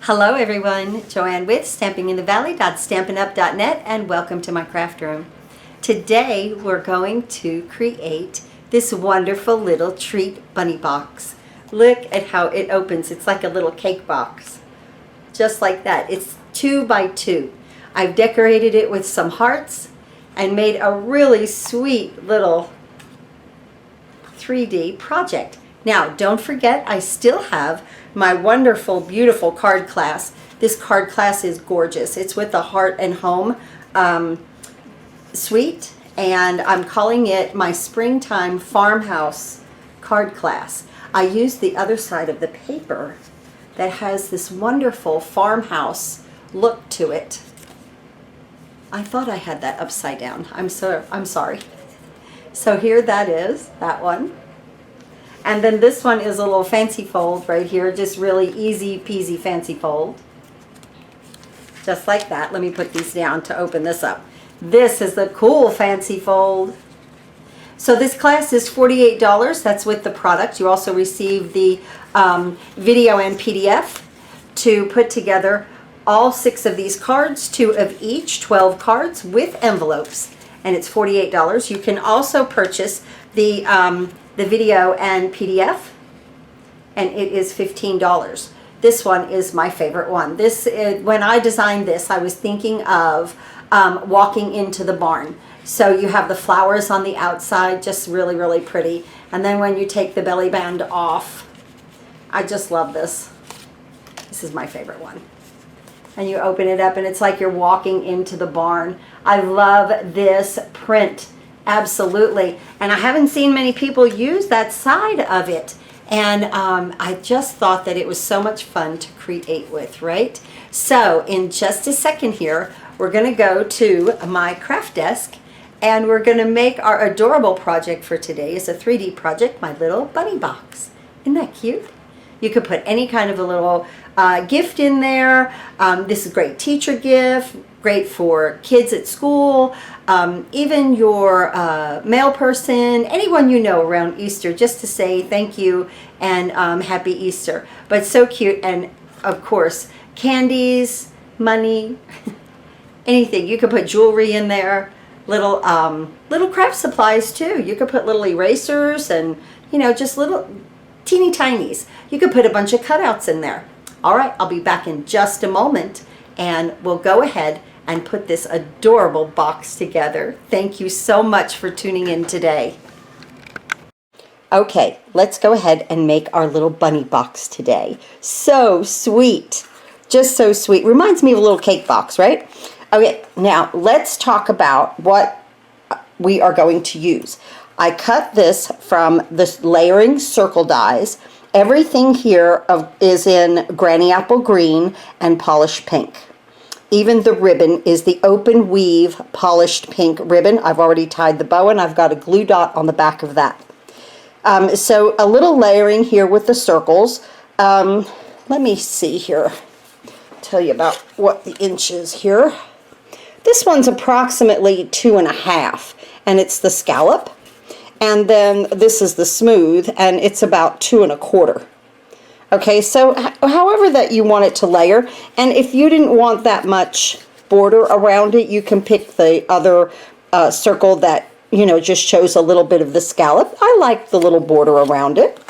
Hello everyone, Joanne with stampinginthevalley.stampinup.net and welcome to my craft room. Today we're going to create this wonderful little treat bunny box. Look at how it opens. It's like a little cake box. Just like that. It's 2 by 2. I've decorated it with some hearts and made a really sweet little 3D project. Now, don't forget, I still have my wonderful, beautiful card class. This card class is gorgeous. It's with the Heart and Home suite, and I'm calling it my Springtime Farmhouse card class. I used the other side of the paper that has this wonderful farmhouse look to it. I thought I had that upside down. I'm sorry. So here that is, that one. And then this one is a little fancy fold right here, just really easy peasy fancy fold. Just like that. Let me put these down to open this up. This is the cool fancy fold. So this class is $48. That's with the product. You also receive the video and PDF to put together all 6 of these cards, 2 of each, 12 cards with envelopes. And it's $48. You can also purchase the video and PDF, and it is $15. This one is my favorite one. When I designed this, I was thinking of walking into the barn. So you have the flowers on the outside, just really, really pretty. And then when you take the belly band off, I just love this. This is my favorite one. And you open it up and it's like you're walking into the barn. I love this print. Absolutely. And I haven't seen many people use that side of it. And I just thought that it was so much fun to create with, right? So in just a second here, we're going to go to my craft desk and we're going to make our adorable project for today. It's a 3D project, my little bunny box. Isn't that cute? You could put any kind of a little gift in there. This is a great teacher gift, great for kids at school, even your mail person, anyone you know around Easter, just to say thank you and happy Easter. But so cute, and of course, candies, money, anything. You could put jewelry in there, little craft supplies too. You could put little erasers and, you know, just little teeny tinies. You could put a bunch of cutouts in there. All right, I'll be back in just a moment and we'll go ahead and put this adorable box together. Thank you so much for tuning in today. Okay, let's go ahead and make our little bunny box today. So sweet, just so sweet. Reminds me of a little cake box, right? Okay, now let's talk about what we are going to use. I cut this from the layering circle dies. Everything here is in Granny Apple Green and Polished Pink. Even the ribbon is the open weave polished pink ribbon. I've already tied the bow and I've got a glue dot on the back of that. So a little layering here with the circles. Let me see here. Tell you about what the inch is here. This one's approximately 2.5 and it's the scallop. And then this is the smooth, and it's about 2.25. Okay, so however that you want it to layer, and if you didn't want that much border around it, you can pick the other circle that, you know, just shows a little bit of the scallop. I like the little border around it.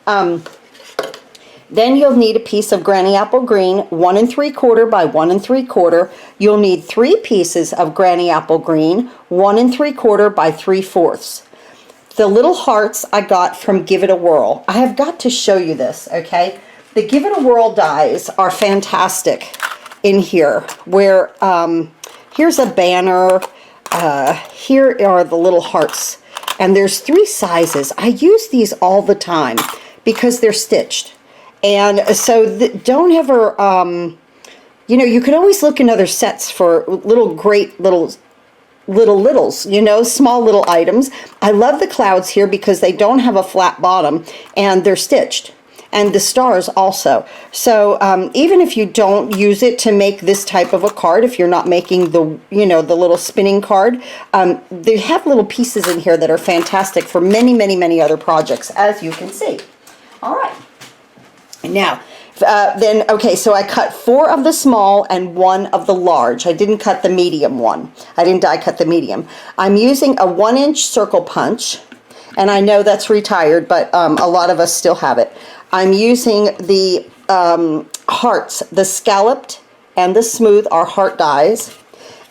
Then you'll need a piece of Granny Apple Green, 1 3/4 by 1 3/4. You'll need 3 pieces of Granny Apple Green, 1 3/4 by 3/4. The little hearts I got from Give It a Whirl. I have got to show you this, okay? The Give It a Whirl dies are fantastic in here, where here's a banner, here are the little hearts, and there's 3 sizes. I use these all the time because they're stitched. And so don't ever, you know, you can always look in other sets for great littles, you know, small little items. I love the clouds here because they don't have a flat bottom and they're stitched, and the stars also. So even if you don't use it to make this type of a card, if you're not making the, you know, the little spinning card, they have little pieces in here that are fantastic for many, many, many other projects, as you can see. All right. Now, Okay, so I cut 4 of the small and 1 of the large. I didn't cut the medium one. I didn't die cut the medium. I'm using a 1-inch circle punch, and I know that's retired, but a lot of us still have it. I'm using the hearts, the scalloped and the smooth are heart dies,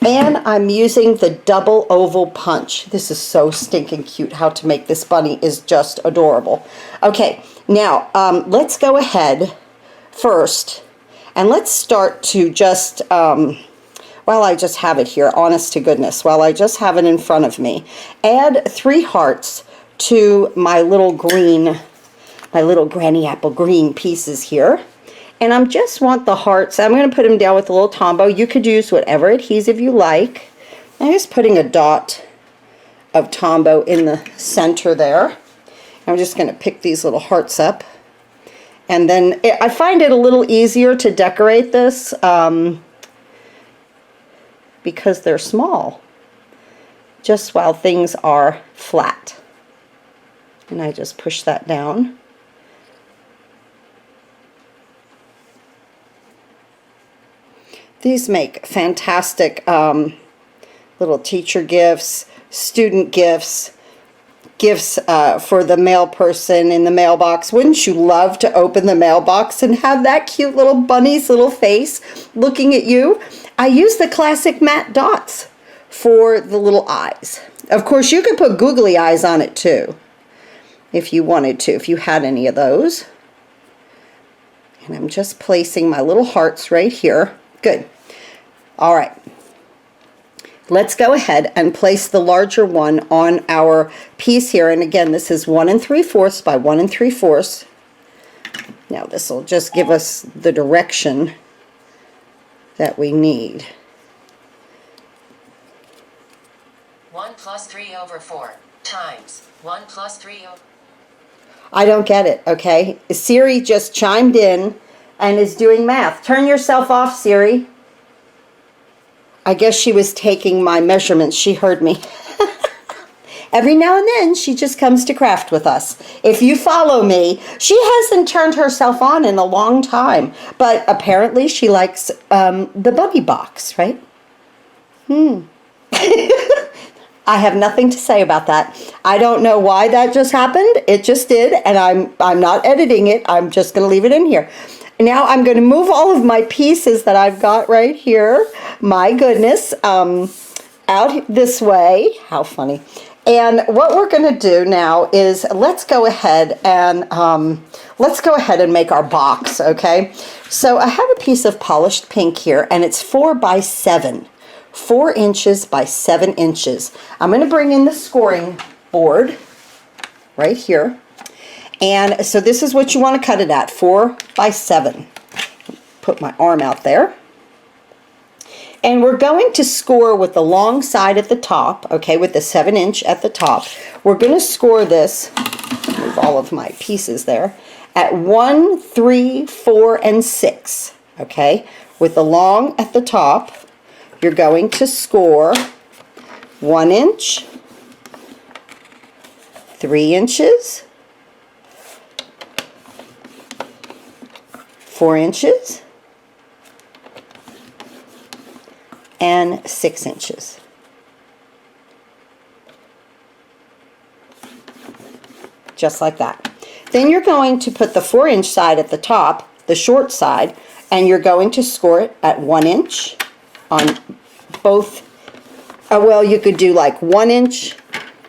and I'm using the double oval punch. This is so stinking cute. How to make this bunny is just adorable. Okay, now let's go ahead first, and let's start to just, while I just have it here, honest to goodness, while I just have it in front of me, add 3 hearts to my little green, my little granny apple green pieces here. And I just want the hearts, I'm going to put them down with a little Tombow. You could use whatever adhesive you like. I'm just putting a dot of Tombow in the center there. I'm just going to pick these little hearts up. And then I find it a little easier to decorate this because they're small, just while things are flat. And I just push that down. These make fantastic little teacher gifts, student gifts, gifts for the mail person in the mailbox. Wouldn't you love to open the mailbox and have that cute little bunny's little face looking at you? I use the classic matte dots for the little eyes. Of course, you could put googly eyes on it too, if you wanted to, if you had any of those. And I'm just placing my little hearts right here. Good. All right. Let's go ahead and place the larger one on our piece here. And again, this is 1 3/4 by 1 3/4. Now this will just give us the direction that we need. 1 + 3/4 times 1 + 3 over. I don't get it, okay? Siri just chimed in and is doing math. Turn yourself off, Siri. I guess she was taking my measurements. She heard me. Every now and then, she just comes to craft with us. If you follow me, she hasn't turned herself on in a long time. But apparently, she likes the bunny box, right? I have nothing to say about that. I don't know why that just happened. It just did, and I'm not editing it. I'm just going to leave it in here. Now I'm going to move all of my pieces that I've got right here, my goodness, out this way. How funny. And what we're going to do now is let's go ahead and make our box, okay? So I have a piece of polished pink here, and it's 4 by 7. 4 inches by 7 inches. I'm going to bring in the scoring board right here. And so this is what you want to cut it at, 4 by 7. Put my arm out there. And we're going to score with the long side at the top, okay, with the 7-inch at the top. We're going to score this, move all of my pieces there, at 1, 3, 4, and 6, okay? With the long at the top, you're going to score 1 inch, 3 inches, 4 inches, and 6 inches. Just like that. Then you're going to put the 4-inch side at the top, the short side, and you're going to score it at 1 inch on both. Well, you could do like 1 inch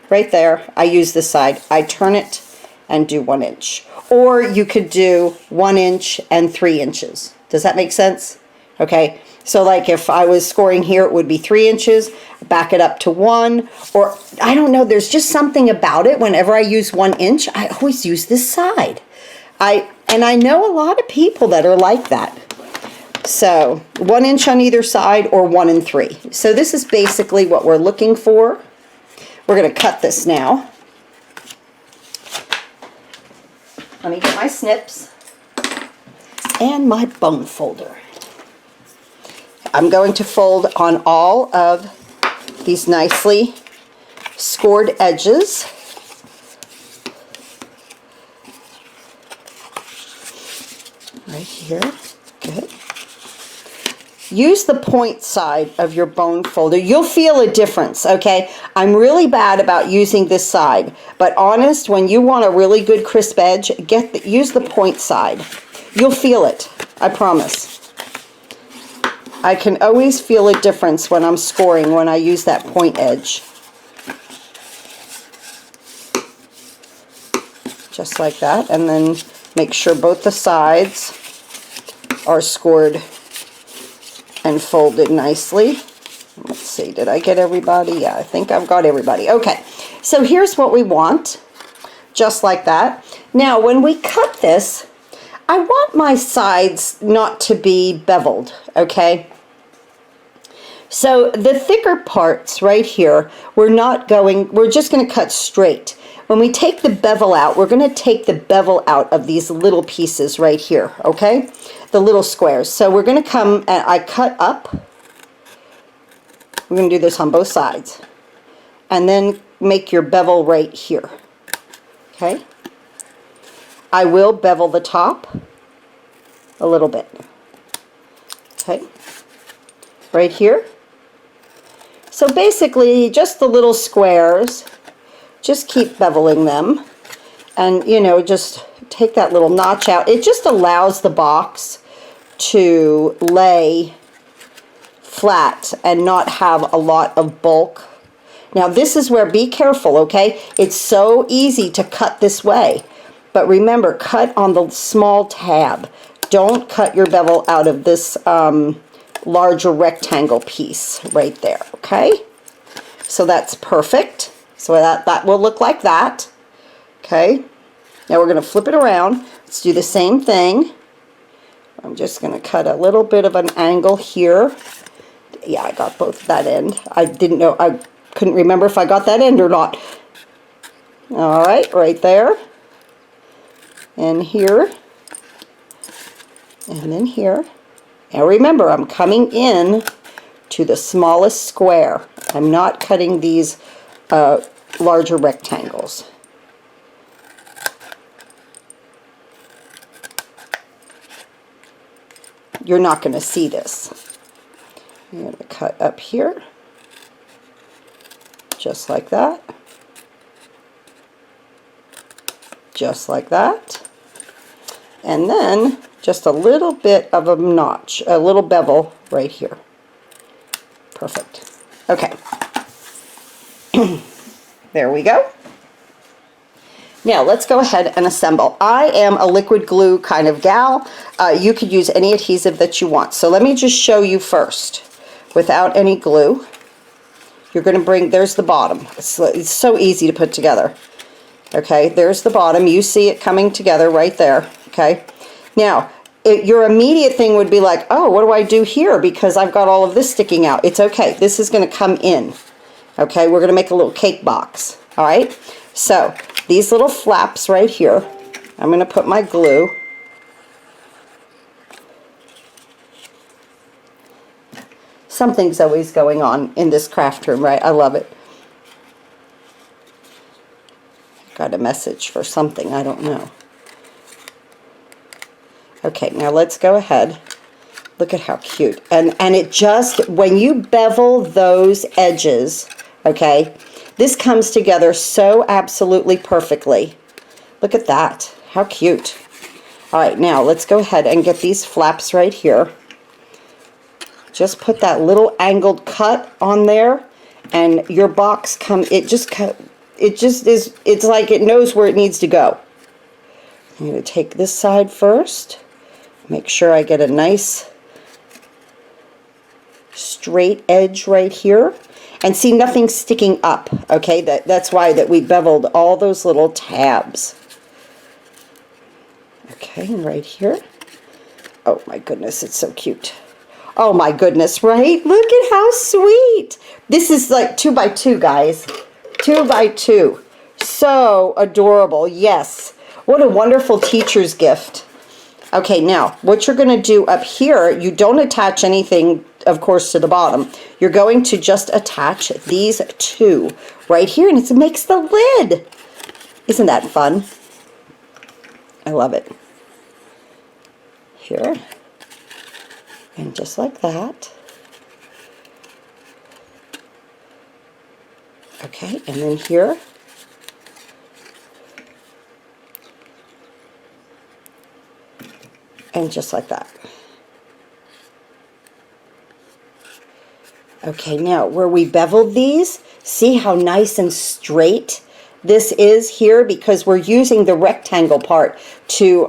right there. I use this side. I turn it and do 1 inch. Or you could do 1 inch and 3 inches. Does that make sense? Okay. So like if I was scoring here, it would be 3 inches, back it up to 1, or I don't know, there's just something about it. Whenever I use 1 inch, I always use this side. And I know a lot of people that are like that. So 1 inch on either side, or 1 and 3. So this is basically what we're looking for. We're going to cut this now. Let me get my snips and my bone folder. I'm going to fold on all of these nicely scored edges. Right here. Good. Use the point side of your bone folder. You'll feel a difference, okay? I'm really bad about using this side, but honest, when you want a really good crisp edge, use the point side. You'll feel it, I promise. I can always feel a difference when I'm scoring when I use that point edge. Just like that, and then make sure both the sides are scored and folded nicely. Let's see, did I get everybody? Yeah, I think I've got everybody. Okay, so here's what we want, just like that. Now, when we cut this, I want my sides not to be beveled, okay? So the thicker parts right here, we're just gonna cut straight. When we take the bevel out, we're going to take the bevel out of these little pieces right here, okay? The little squares. So we're going to come, and I cut up. We're going to do this on both sides. And then make your bevel right here, okay? I will bevel the top a little bit, okay? Right here. So basically, just the little squares. Just keep beveling them, and you know, just take that little notch out. It just allows the box to lay flat and not have a lot of bulk. Now this is where, be careful, okay? It's so easy to cut this way, but remember, cut on the small tab. Don't cut your bevel out of this larger rectangle piece right there, okay? So that's perfect. So that will look like that, okay? Now we're going to flip it around. Let's do the same thing. I'm just going to cut a little bit of an angle here. Yeah, I got both that end. I didn't know, I couldn't remember if I got that end or not. All right, right there. And here. And then here. Now remember, I'm coming in to the smallest square. I'm not cutting these larger rectangles. You're not going to see this. I'm going to cut up here, just like that, just like that, and then just a little bit of a notch, a little bevel right here. Perfect. Okay. There we go. Now let's go ahead and assemble. I am a liquid glue kind of gal. You could use any adhesive that you want. So let me just show you first. Without any glue, you're going to bring, there's the bottom. It's so easy to put together. Okay, there's the bottom. You see it coming together right there. Okay. Now, your immediate thing would be like, oh, what do I do here? Because I've got all of this sticking out. It's okay. This is going to come in. Okay, we're going to make a little cake box. All right, so these little flaps right here, I'm going to put my glue. Something's always going on in this craft room, right? I love it. Got a message for something, I don't know. Okay, now let's go ahead. Look at how cute. And it just, when you bevel those edges, okay, this comes together so absolutely perfectly. Look at that. How cute. All right, now let's go ahead and get these flaps right here. Just put that little angled cut on there, and your box it's like it knows where it needs to go. I'm going to take this side first. Make sure I get a nice straight edge right here. And see, nothing sticking up, okay? That's why that we beveled all those little tabs. Okay, and right here. Oh my goodness, it's so cute. Oh my goodness, right? Look at how sweet. This is like 2 by 2, guys. 2 by 2. So adorable, yes. What a wonderful teacher's gift. Okay, now, what you're going to do up here, you don't attach anything, of course, to the bottom. You're going to just attach these two right here, and it makes the lid. Isn't that fun? I love it. here, and just like that. Okay, and then here. And just like that. Okay, now where we beveled these, see how nice and straight this is here, because we're using the rectangle part to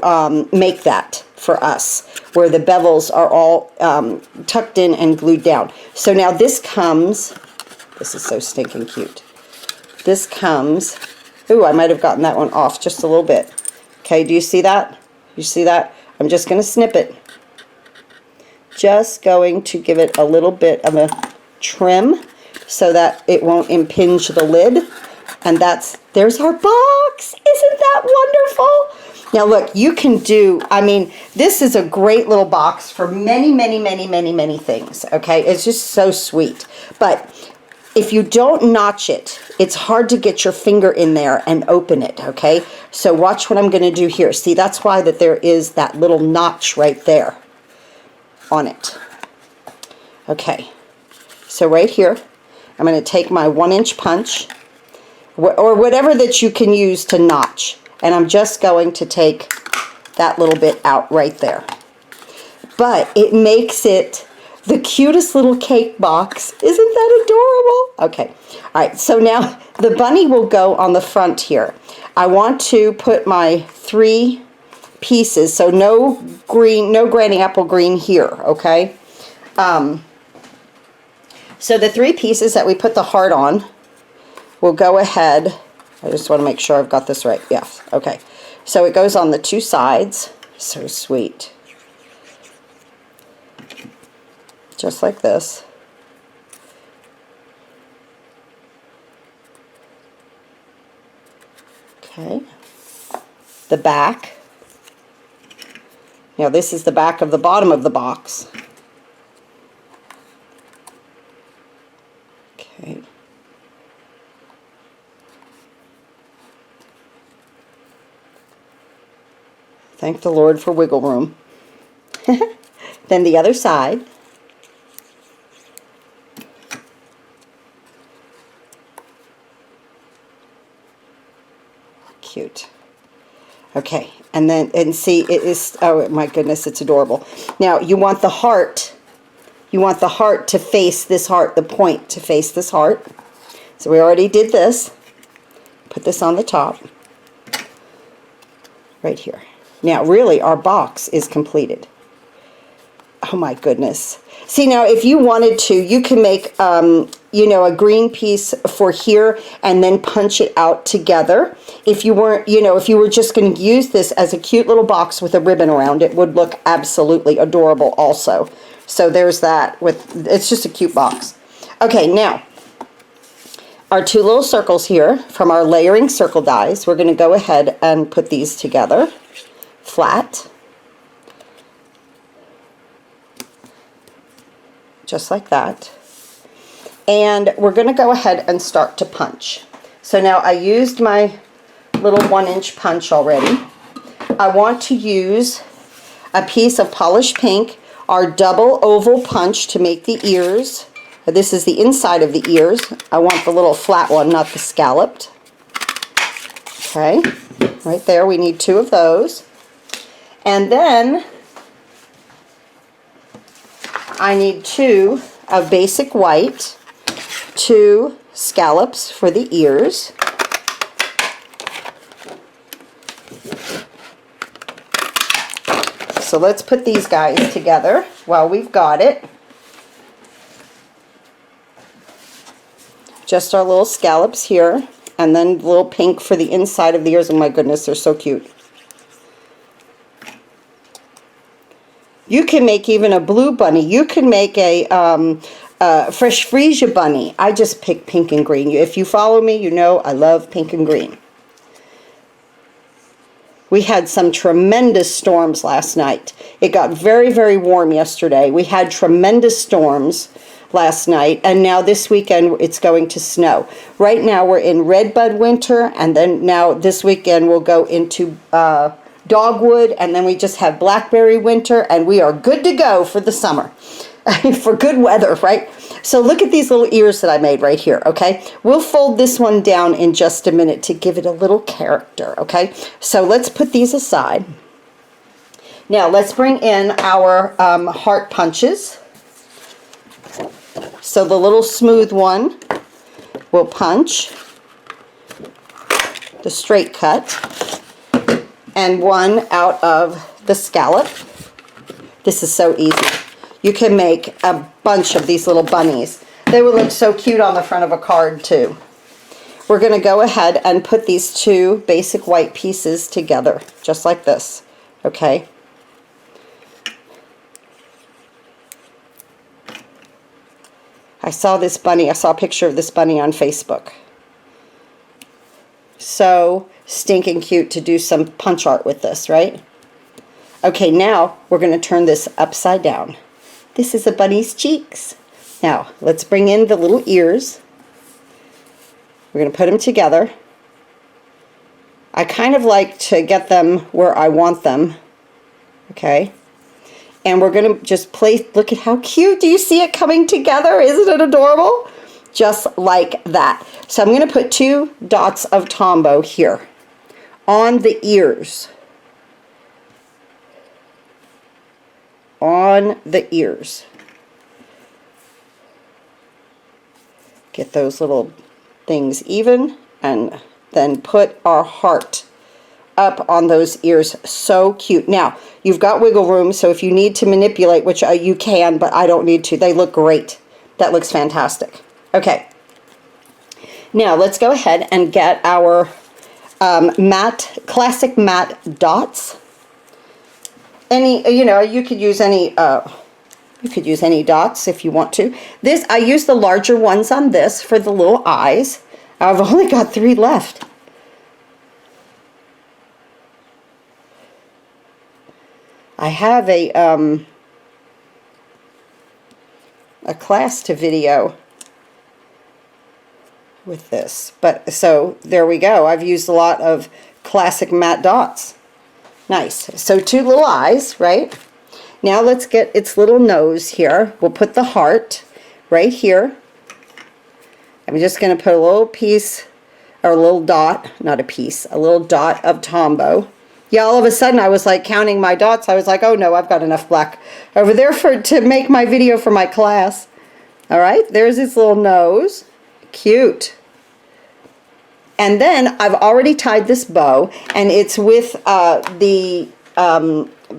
make that for us, where the bevels are all tucked in and glued down. So now this comes, this is so stinking cute. This comes, ooh, I might have gotten that one off just a little bit. Okay, do you see that? You see that? I'm just going to snip it. Just going to give it a little bit of a trim so that it won't impinge the lid. And there's our box. Isn't that wonderful? Now look, you can do, I mean, this is a great little box for many, many, many, many, many things. Okay, it's just so sweet. But if you don't notch it, it's hard to get your finger in there and open it, okay? So watch what I'm going to do here. See, that's why that there is that little notch right there on it. Okay, so right here, I'm going to take my 1-inch punch, or whatever that you can use to notch, and I'm just going to take that little bit out right there. But it makes it the cutest little cake box. Isn't that adorable? Okay. All right. So now the bunny will go on the front here. I want to put my 3 pieces. So no green, no granny apple green here. Okay. So the 3 pieces that we put the heart on, we'll go ahead. I just want to make sure I've got this right. Yes. Okay. So it goes on the 2 sides. So sweet. Just like this. Okay. The back. Now this is the back of the bottom of the box. Okay. Thank the Lord for wiggle room. Then the other side. Cute. Okay, and then, and see, it is, oh my goodness, it's adorable. Now, you want the heart to face this heart, the point to face this heart. So we already did this. Put this on the top. Right here. Now, really, our box is completed. Oh my goodness. See, now, if you wanted to, you can make, you know, a green piece for here and then punch it out together. If you weren't, you know, if you were just going to use this as a cute little box with a ribbon around it, would look absolutely adorable also. So there's that. It's just a cute box. Okay, now, our 2 little circles here from our layering circle dies, we're going to go ahead and put these together flat. Just like that. And we're going to go ahead and start to punch. So now I used my little 1-inch punch already. I want to use a piece of polished pink, our double oval punch to make the ears. This is the inside of the ears. I want the little flat one, not the scalloped. Okay, right there, we need 2 of those. And then I need 2 of basic white, 2 scallops for the ears. So let's put these guys together while we've got it. Just our little scallops here, and then a little pink for the inside of the ears. Oh my goodness, they're so cute. You can make even a blue bunny. You can make a fresh freesia bunny. I just pick pink and green. If you follow me, you know I love pink and green. We had some tremendous storms last night. It got very, very warm yesterday. We had tremendous storms last night, and now this weekend it's going to snow. Right now we're in red bud winter, and then now this weekend we'll go into dogwood, and then we just have blackberry winter, and we are good to go for the summer. For good weather, right? So look at these little ears that I made right here, okay? We'll fold this one down in just a minute to give it a little character, okay? So let's put these aside. Now let's bring in our heart punches. So the little smooth one will punch the straight cut, and one out of the scallop. This is so easy. You can make a bunch of these little bunnies. They would look so cute on the front of a card too. We're going to go ahead and put these two basic white pieces together, just like this, okay? I saw this bunny, I saw a picture of this bunny on Facebook. So stinking cute to do some punch art with this, right? Okay, now we're going to turn this upside down. This is a bunny's cheeks. Now, let's bring in the little ears. We're going to put them together. I kind of like to get them where I want them. Okay. And we're going to just place, look at how cute. Do you see it coming together? Isn't it adorable? Just like that. So I'm going to put 2 dots of Tombow here on the ears. On the ears. Get those little things even, and then put our heart up on those ears. So cute. Now, you've got wiggle room, so if you need to manipulate, which you can, but I don't need to. They look great. That looks fantastic. Okay. Now, let's go ahead and get our classic matte dots. You could use any dots if you want to. This, I use the larger ones on this for the little eyes. I've only got 3 left. I have a class to video with this, but so there we go. I've used a lot of classic matte dots. Nice. So 2 little eyes, right? Now let's get its little nose here. We'll put the heart right here. I'm just going to put a little piece, or a little dot, not a piece, a little dot of Tombow. Yeah, all of a sudden I was like counting my dots. I was like, oh no, I've got enough black over there to make my video for my class. All right, there's its little nose. Cute. And then I've already tied this bow, and it's with the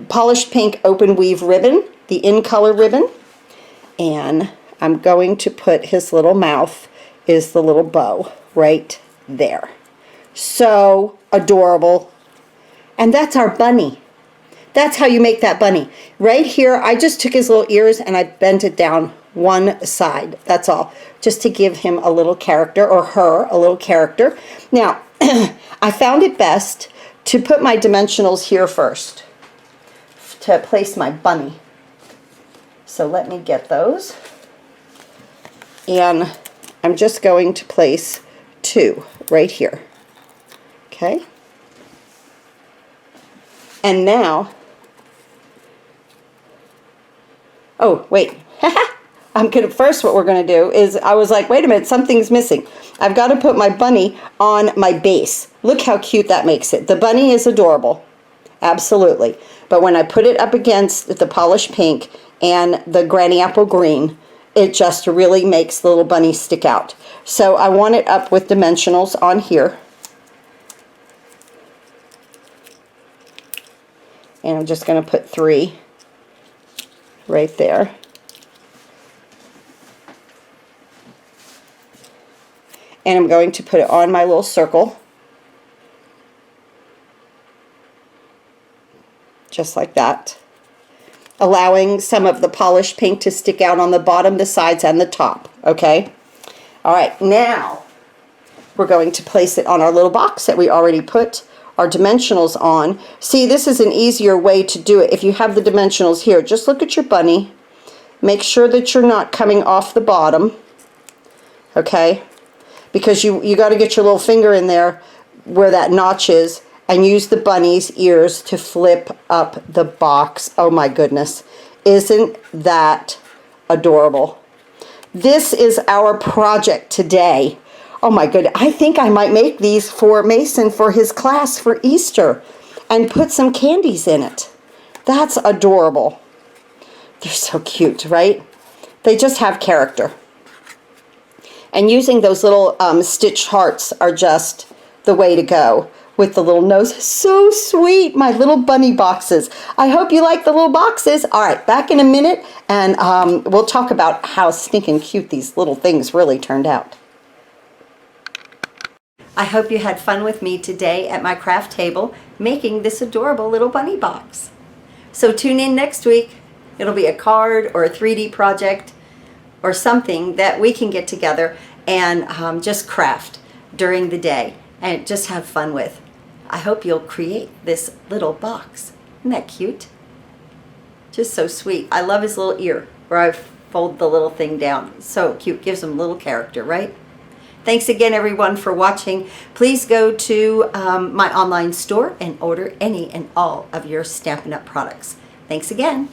polished pink open weave ribbon, the in color ribbon. And I'm going to put his little mouth is the little bow right there. So adorable. And that's our bunny. That's how you make that bunny. Right here, I just took his little ears and I bent it down one side. That's all. Just to give him a little character, or her a little character. Now, I found it best to put my dimensionals here first to place my bunny. So let me get those. And I'm just going to place 2 right here. Okay? And now, oh, wait. First what we're going to do is, I was like, wait a minute, something's missing. I've got to put my bunny on my base. Look how cute that makes it. The bunny is adorable. Absolutely. But when I put it up against the polished pink and the granny apple green, it just really makes the little bunny stick out. So I want it up with dimensionals on here. And I'm just going to put 3 right there. And I'm going to put it on my little circle. Just like that. Allowing some of the polished pink to stick out on the bottom, the sides, and the top. Okay? Alright, now we're going to place it on our little box that we already put our dimensionals on. See, this is an easier way to do it. If you have the dimensionals here, just look at your bunny. Make sure that you're not coming off the bottom. Okay? Because you got to get your little finger in there where that notch is, and use the bunny's ears to flip up the box. Oh my goodness. Isn't that adorable? This is our project today. Oh my goodness. I think I might make these for Mason for his class for Easter and put some candies in it. That's adorable. They're so cute, right? They just have character. And using those little stitched hearts are just the way to go with the little nose. So sweet, my little bunny boxes. I hope you like the little boxes. All right, back in a minute, and we'll talk about how stinking cute these little things really turned out. I hope you had fun with me today at my craft table making this adorable little bunny box. So tune in next week. It'll be a card or a 3D project or something that we can get together and just craft during the day and just have fun with. I hope you'll create this little box. Isn't that cute? Just so sweet. I love his little ear where I fold the little thing down. So cute. Gives him little character, right? Thanks again, everyone, for watching. Please go to my online store and order any and all of your Stampin' Up! Products. Thanks again.